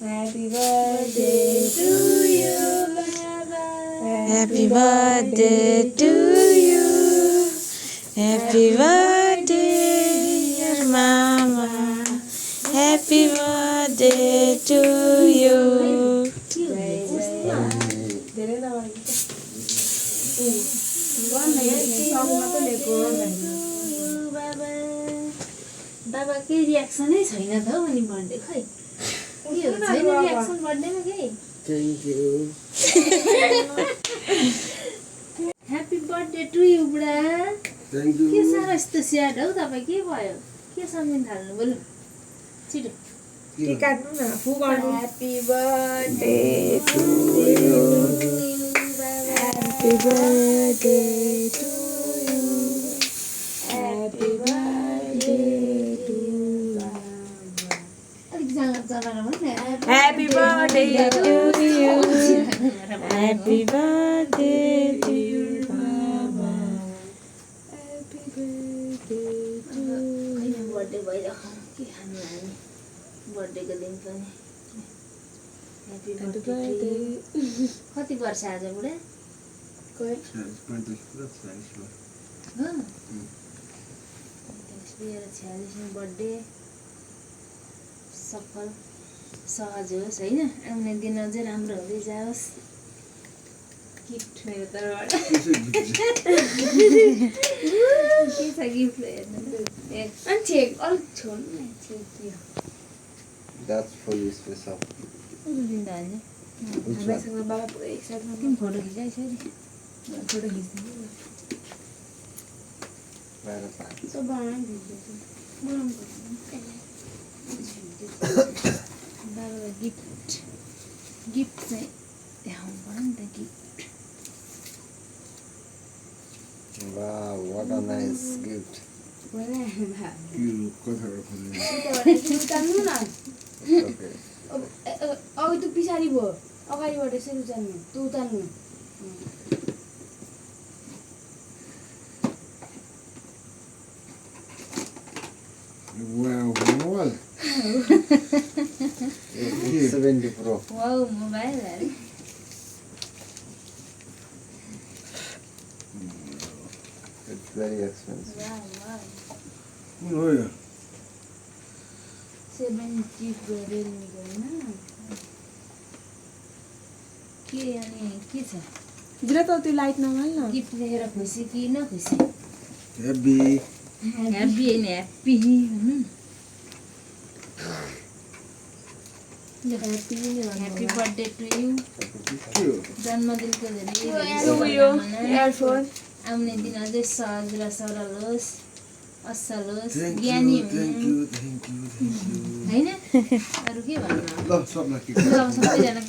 Happy birthday to you, Baba. Happy birthday to you. Happy birthday, dear Mama. Happy birthday to you. धेरै नभए बाबा के रियाक्सनै छैन त हौ अनि बर्थडे खै के हो छैन रियाक्सन बर्थडेमा के Thank you. Happy birthday to you बुढा Thank के you. साह्रो यस्तो स्याड हौ तपाईँ के भयो के सम्झिन थाल्नु बोलु छिटो के काट्नु न फु गर्नु Happy birthday to you. Happy birthday to you. Happy birthday to अलिक जनाएर भन्नु न Happy birthday to you. Happy birthday to you, Mama. Happy birthday to खै बर्थडे भइरहेको के खानु हामी बर्थडेको दिन पनि ह्यापी बर्थडे कति वर्ष आज बुढा हो 46 बर्थडे सफल सहज होस् होइन आउने दिन अझै राम्रो हुँदै जाओस् गिफ्ट मेरो तर्फबाट के छ गिफ्ट हेर्नु ए मान्छे अलिक छोड्नु न That's for you special. दिँदा हाल्ने Which one? हामीसँग बाबा पुरै एक्साइटमेन्ट तिमी फोटो खिचाइसरी फोटो खिच्नु Where is that? सब बनाउनु बाबालाई गिफ्ट चाहिँ देखाउनु पर्यो नि त gift Wow, what a nice gift. You got her from the उतार्नु न Okay. अघि त पछाडि भयो अगाडिबाट यसरी उतार्नु त्यो उतार्नु Wow, well. 70 Pro. Wow mobile अरे It's very expensive. Wow wow Oh, yeah. 70 Pro रियलमीको होइन के अनि के छ बुढा त त्यो लाइट नमाल न गिफ्ट देखेर खुसी कि नखुसी Happy. ह्याप्पी होइन ह्याप्पी भन्नु happy birthday to you Thank you. जन्मदिनको धेरै धेरै यो शुभकामना। एयरफोन आउने दिन अझै सहज र सरल होस् असल होस् Thank ज्ञानी you, thank हुनु you, thank you, thank you. होइन अरू के भन्नु ल सबलाई के अब सबैजना